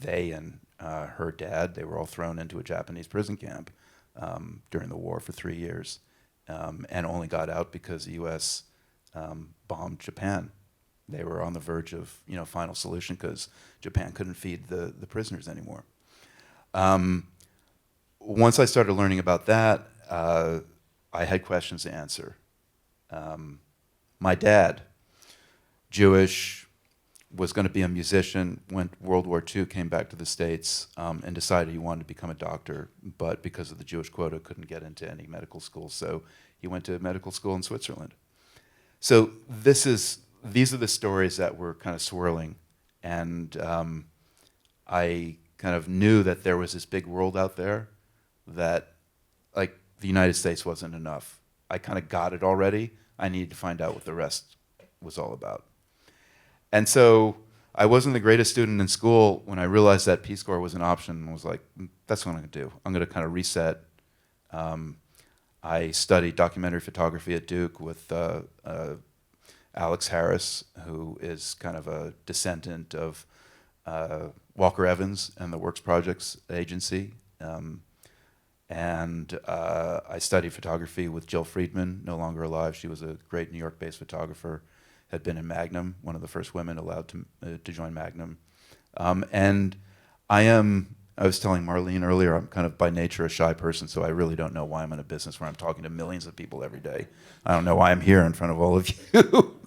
they and her dad, they were all thrown into a Japanese prison camp during the war for 3 years, and only got out because the U.S. Bombed Japan. They were on the verge of, final solution because Japan couldn't feed the prisoners anymore. Once I started learning about that, I had questions to answer. My dad, Jewish, was going to be a musician. When World War II, came back to the States and decided he wanted to become a doctor, but because of the Jewish quota, couldn't get into any medical school. So he went to medical school in Switzerland. So these are the stories that were kind of swirling, and I kind of knew that there was this big world out there that, like, the United States wasn't enough. I kind of got it already. I needed to find out what the rest was all about. And so I wasn't the greatest student in school when I realized that Peace Corps was an option. I was like, that's what I'm going to do. I'm going to kind of reset. I studied documentary photography at Duke with Alex Harris, who is kind of a descendant of Walker Evans and the Works Projects Agency. And I studied photography with Jill Friedman, no longer alive. She was a great New York-based photographer, had been in Magnum, one of the first women allowed to join Magnum. And I was telling Marlene earlier, I'm kind of by nature a shy person, so I really don't know why I'm in a business where I'm talking to millions of people every day. I don't know why I'm here in front of all of you.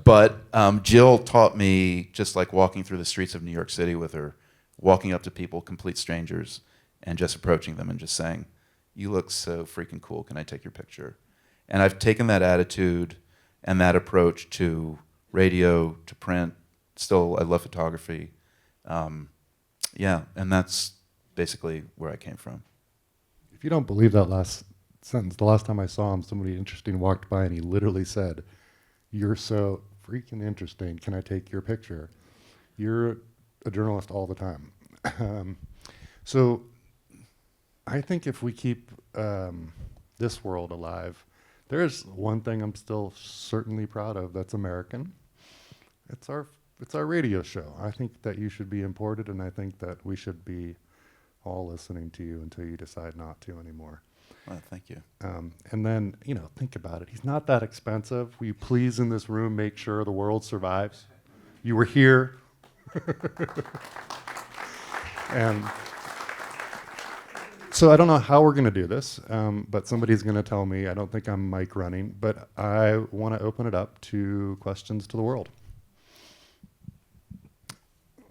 But Jill taught me, just like walking through the streets of New York City with her, walking up to people, complete strangers, and just approaching them and just saying, you look so freaking cool, can I take your picture? And I've taken that attitude and that approach to radio, to print. Still, I love photography. Yeah, and that's basically where I came from. If you don't believe that last sentence, the last time I saw him, somebody interesting walked by and he literally said, you're so freaking interesting, can I take your picture? You're a journalist all the time. So I think if we keep this world alive, there's one thing I'm still certainly proud of that's American. It's our radio show. I think that you should be imported, and I think that we should be all listening to you until you decide not to anymore. Well, thank you. And then, think about it. He's not that expensive. Will you please, in this room, make sure the world survives? You were here. And so I don't know how we're going to do this, but somebody's going to tell me. I don't think I'm mic running, but I want to open it up to questions to the world.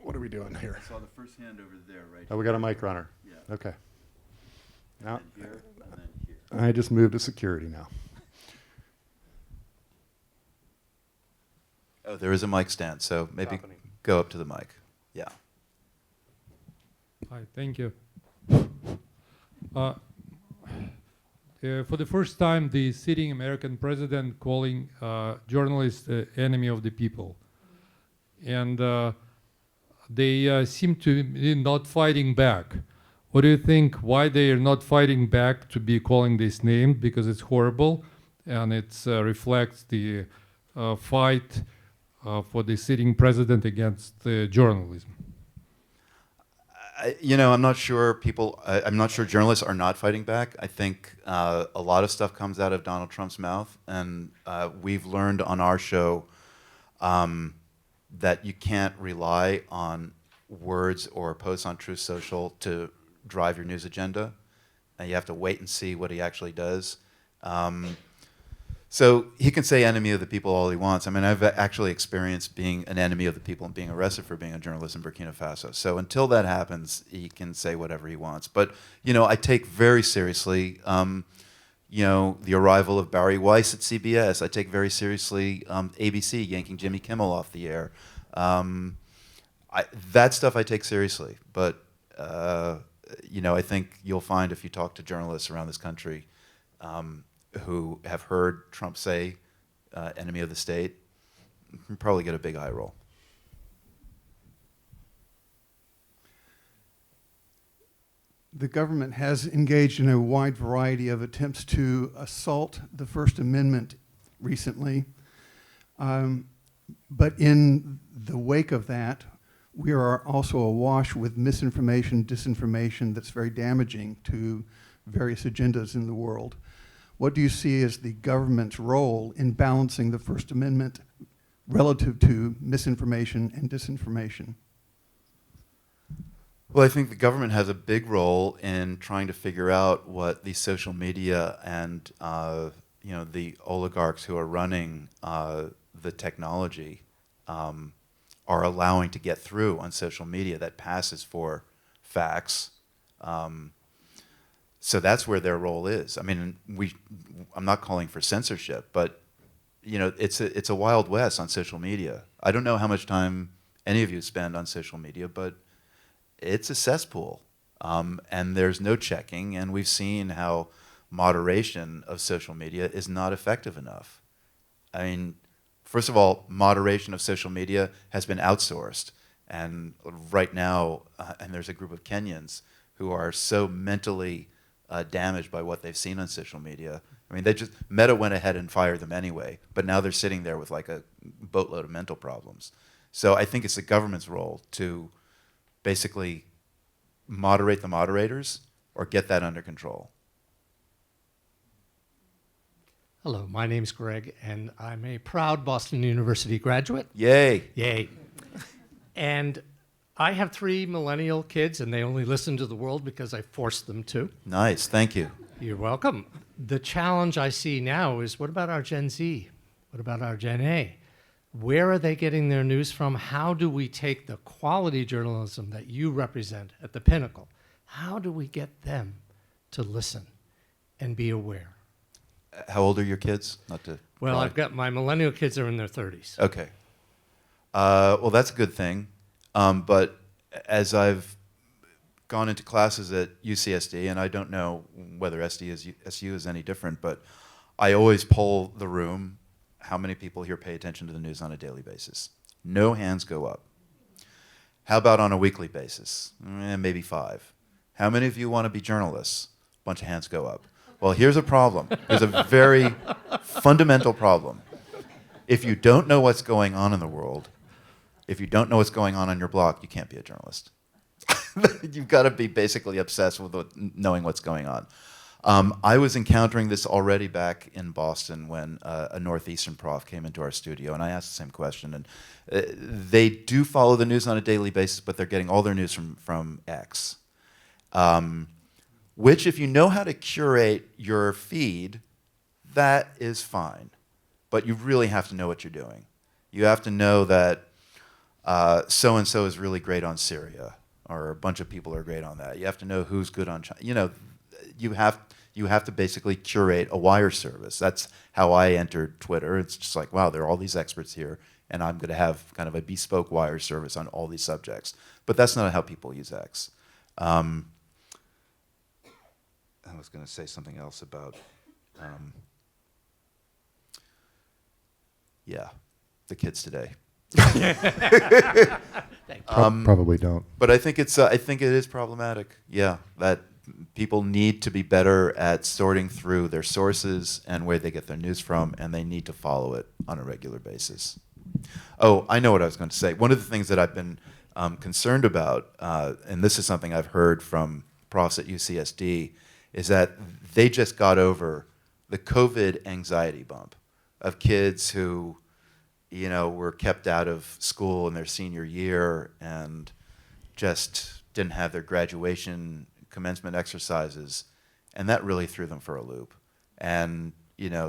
What are we doing here? I saw the first hand over there, right? Oh, we got a mic runner. Yeah. Okay. Now, And here, and then here. I just moved to security now. Oh, there is a mic stand, so maybe Happening. go up to the mic. Yeah. Hi, thank you. For the first time, the sitting American president calling journalists the enemy of the people. And they seem to be not fighting back. What do you think, why they are not fighting back to be calling this name? Because it's horrible, and it reflects the fight for the sitting president against journalism. I'm not sure I'm not sure journalists are not fighting back. I think a lot of stuff comes out of Donald Trump's mouth, and we've learned on our show that you can't rely on words or posts on Truth Social to drive your news agenda. And you have to wait and see what he actually does. So he can say enemy of the people all he wants. I mean, I've actually experienced being an enemy of the people and being arrested for being a journalist in Burkina Faso. So until that happens, he can say whatever he wants. But, you know, I take very seriously, you know, the arrival of Barry Weiss at CBS. I take very seriously ABC yanking Jimmy Kimmel off the air. That stuff I take seriously. But, you know, I think you'll find if you talk to journalists around this country, who have heard Trump say enemy of the state, you can probably get a big eye roll. The government has engaged in a wide variety of attempts to assault the First Amendment recently. But in the wake of that, we are also awash with misinformation, disinformation that's very damaging to various agendas in the world. What do you see as the government's role in balancing the First Amendment relative to misinformation and disinformation? Well, I think the government has a big role in trying to figure out what the social media and you know, the oligarchs who are running the technology are allowing to get through on social media that passes for facts. So that's where their role is. I mean, I'm not calling for censorship, but you know, it's a wild west on social media. I don't know how much time any of you spend on social media, but it's a cesspool, and there's no checking. And we've seen how moderation of social media is not effective enough. I mean, first of all, moderation of social media has been outsourced, and right now, and there's a group of Kenyans who are so mentally damaged by what they've seen on social media. I mean, Meta went ahead and fired them anyway, but now they're sitting there with like a boatload of mental problems. So I think it's the government's role to basically moderate the moderators or get that under control. Hello, my name's Greg, and I'm a proud Boston University graduate. Yay. Yay. And I have 3 millennial kids, and they only listen to the world because I forced them to. Nice, thank you. You're welcome. The challenge I see now is, what about our Gen Z? What about our Gen A? Where are they getting their news from? How do we take the quality journalism that you represent at the pinnacle? How do we get them to listen and be aware? How old are your kids? Not to Well, pry. I've got my millennial kids are in their 30s. Okay. Well, that's a good thing. But as I've gone into classes at UCSD, and I don't know whether SDSU is any different, but I always poll the room, how many people here pay attention to the news on a daily basis? No hands go up. How about on a weekly basis? Maybe 5. How many of you want to be journalists? A bunch of hands go up. Well, here's a problem. There's a very fundamental problem. If you don't know what's going on in the world, if you don't know what's going on your block, you can't be a journalist. You've got to be basically obsessed with knowing what's going on. I was encountering this already back in Boston when a Northeastern prof came into our studio, and I asked the same question. And they do follow the news on a daily basis, but they're getting all their news from X. Which, if you know how to curate your feed, that is fine. But you really have to know what you're doing. You have to know that so-and-so is really great on Syria, or a bunch of people are great on that. You have to know who's good on China. You know, you have to basically curate a wire service. That's how I entered Twitter. It's just like, wow, there are all these experts here, and I'm going to have kind of a bespoke wire service on all these subjects. But that's not how people use X. I was going to say something else about, the kids today. Probably don't. But I think I think it is problematic. Yeah, that people need to be better at sorting through their sources and where they get their news from, and they need to follow it on a regular basis. Oh, I know what I was going to say. One of the things that I've been concerned about, and this is something I've heard from profs at UCSD, is that they just got over the COVID anxiety bump of kids who, you know, were kept out of school in their senior year and just didn't have their graduation commencement exercises, and that really threw them for a loop. And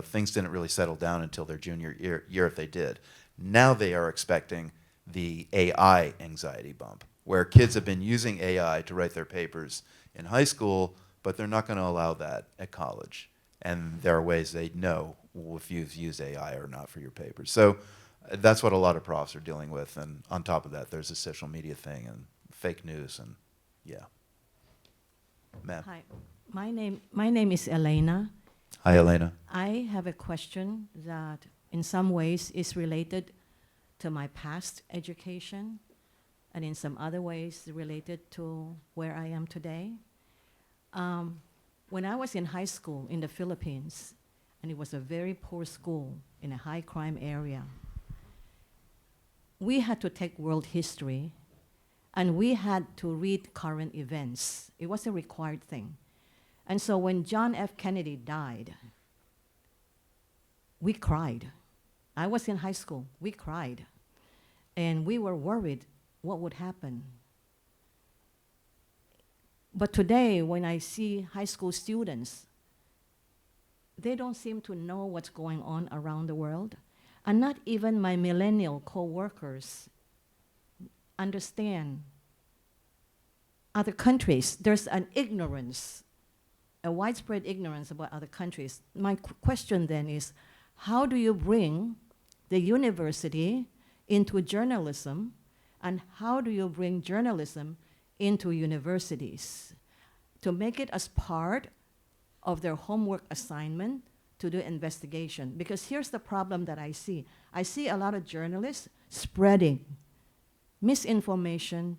things didn't really settle down until their junior year if they did. Now they are expecting the AI anxiety bump, where kids have been using AI to write their papers in high school, but they're not going to allow that at college. And there are ways they know if you've used AI or not for your papers. So that's what a lot of profs are dealing with. And on top of that, there's a social media thing and fake news and yeah. Ma'am. Hi, my name is Elena. Hi, Elena. I have a question that in some ways is related to my past education and in some other ways related to where I am today. When I was in high school in the Philippines, and it was a very poor school in a high crime area, we had to take world history and we had to read current events. It was a required thing. And so when John F. Kennedy died, we cried. I was in high school, we cried. And we were worried what would happen. But today, when I see high school students, they don't seem to know what's going on around the world. And not even my millennial co-workers understand other countries. There's an ignorance, a widespread ignorance about other countries. My question then is, how do you bring the university into journalism, and how do you bring journalism into universities to make it as part of their homework assignment to do investigation? Because here's the problem that I see. I see a lot of journalists spreading misinformation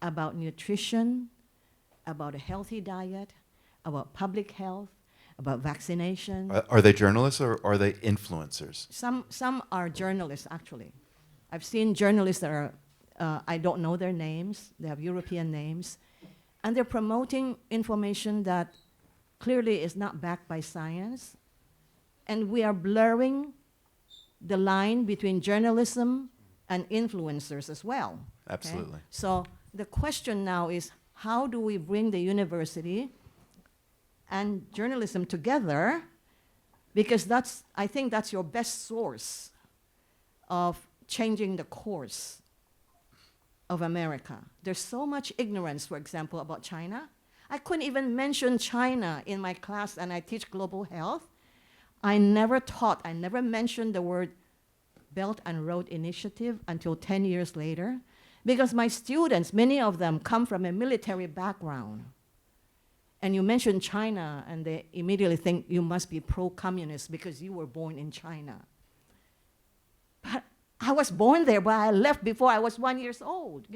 about nutrition, about a healthy diet, about public health, about vaccination. Are they journalists or are they influencers? Some are journalists, actually. I've seen journalists that are, I don't know their names, they have European names, and they're promoting information that clearly is not backed by science, and we are blurring the line between journalism and influencers as well. Okay? Absolutely. So the question now is, how do we bring the university and journalism together? Because I think that's your best source of changing the course of America. There's so much ignorance, for example, about China. I couldn't even mention China in my class, and I teach global health. I never mentioned the word Belt and Road Initiative until 10 years later, because my students, many of them come from a military background. And you mention China, and they immediately think you must be pro-communist because you were born in China. But I was born there, but I left before I was 1 year old,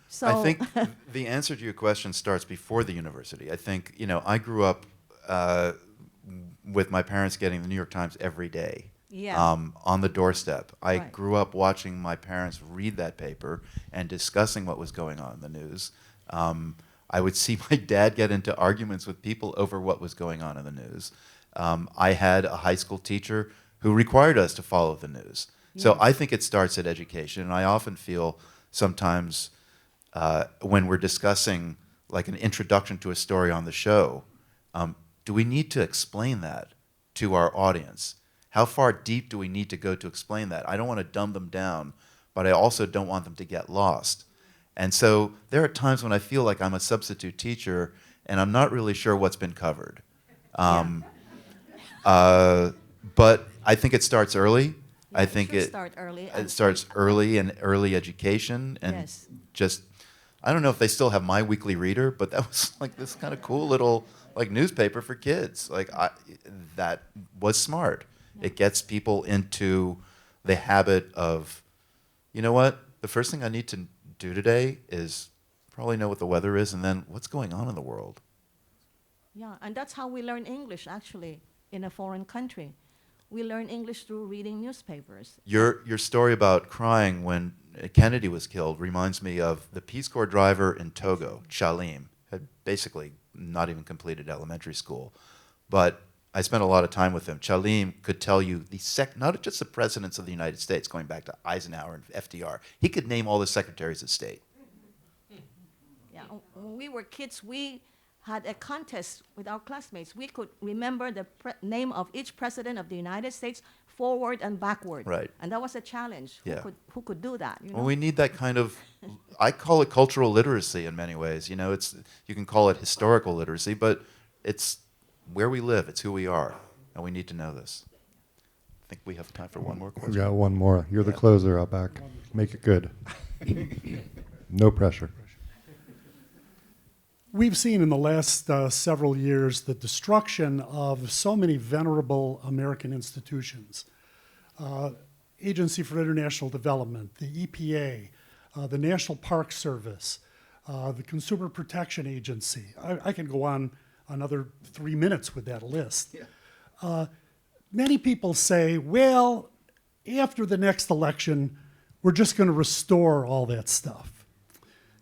So I think the answer to your question starts before the university. I think, I grew up with my parents getting the New York Times every day. Yeah. On the doorstep. I Right. grew up watching my parents read that paper and discussing what was going on in the news. I would see my dad get into arguments with people over what was going on in the news. I had a high school teacher who required us to follow the news. So Yes. I think it starts at education. And I often feel sometimes when we're discussing like an introduction to a story on the show, do we need to explain that to our audience? How far deep do we need to go to explain that? I don't want to dumb them down, but I also don't want them to get lost. And so there are times when I feel like I'm a substitute teacher and I'm not really sure what's been covered. But I think it starts early. I think should start early. it starts early in early education and Yes. just, I don't know if they still have My Weekly Reader, but that was like this kind of cool little like newspaper for kids. That was smart. It gets people into the habit of, you know what, the first thing I need to do today is probably know what the weather is and then what's going on in the world. Yeah, and that's how we learn English, actually, in a foreign country. We learn English through reading newspapers. Your story about crying when Kennedy was killed reminds me of the Peace Corps driver in Togo, Chalim, had basically not even completed elementary school. But I spent a lot of time with him. Chalim could tell you not just the presidents of the United States, going back to Eisenhower and FDR. He could name all the secretaries of state. Yeah, when we were kids, we had a contest with our classmates. We could remember the name of each president of the United States forward and backward. Right. And that was a challenge. Yeah. Who could do that? You know? Well, we need that kind of, I call it cultural literacy in many ways. You know, you can call it historical literacy, but it's where we live, it's who we are, and we need to know this. I think we have time for one more We question. got one more. You're the closer, Outback. Make it good. No pressure. We've seen in the last several years the destruction of so many venerable American institutions. Agency for International Development, the EPA, the National Park Service, the Consumer Protection Agency. I can go on another 3 minutes with that list. Yeah. Many people say, well, after the next election, we're just going to restore all that stuff.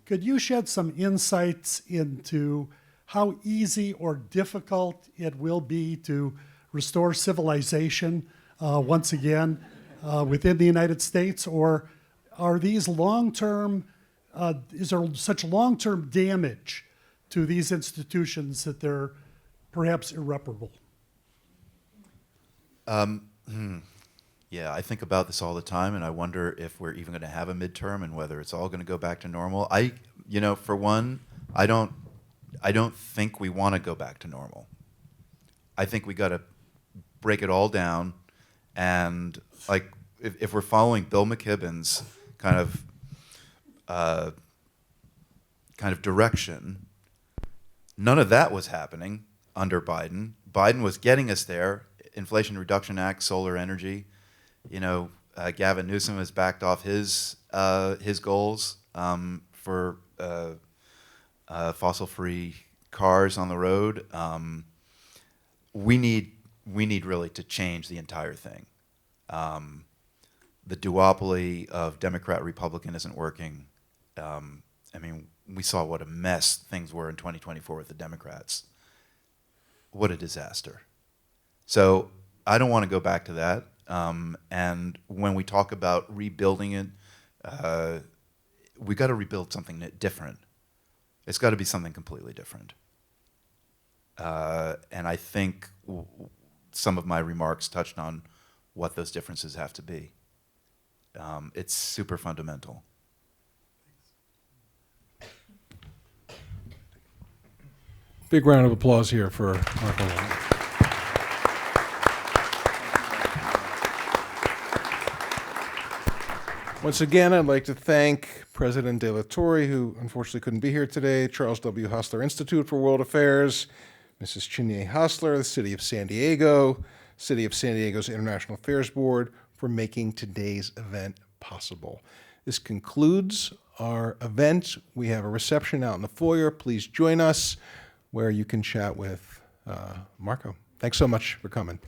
Could you shed some insights into how easy or difficult it will be to restore civilization once again within the United States? Or are these long-term, is there such long-term damage to these institutions that they're perhaps irreparable? Yeah, I think about this all the time, and I wonder if we're even going to have a midterm and whether it's all going to go back to normal. For one, I don't think we want to go back to normal. I think we got to break it all down, and if we're following Bill McKibben's kind of direction, none of that was happening under Biden. Biden was getting us there. Inflation Reduction Act, solar energy. Gavin Newsom has backed off his goals for fossil-free cars on the road. We need really to change the entire thing. The duopoly of Democrat-Republican isn't working. We saw what a mess things were in 2024 with the Democrats. What a disaster. So I don't want to go back to that. And when we talk about rebuilding it, we got to rebuild something different. It's got to be something completely different. And I think some of my remarks touched on what those differences have to be. It's super fundamental. Big round of applause here for Marco Werman. Once again, I'd like to thank President De La Torre, who unfortunately couldn't be here today, Charles W. Hostler Institute for World Affairs, Mrs. Chinye Hostler, the City of San Diego, City of San Diego's International Affairs Board, for making today's event possible. This concludes our event. We have a reception out in the foyer. Please join us where you can chat with Marco. Thanks so much for coming.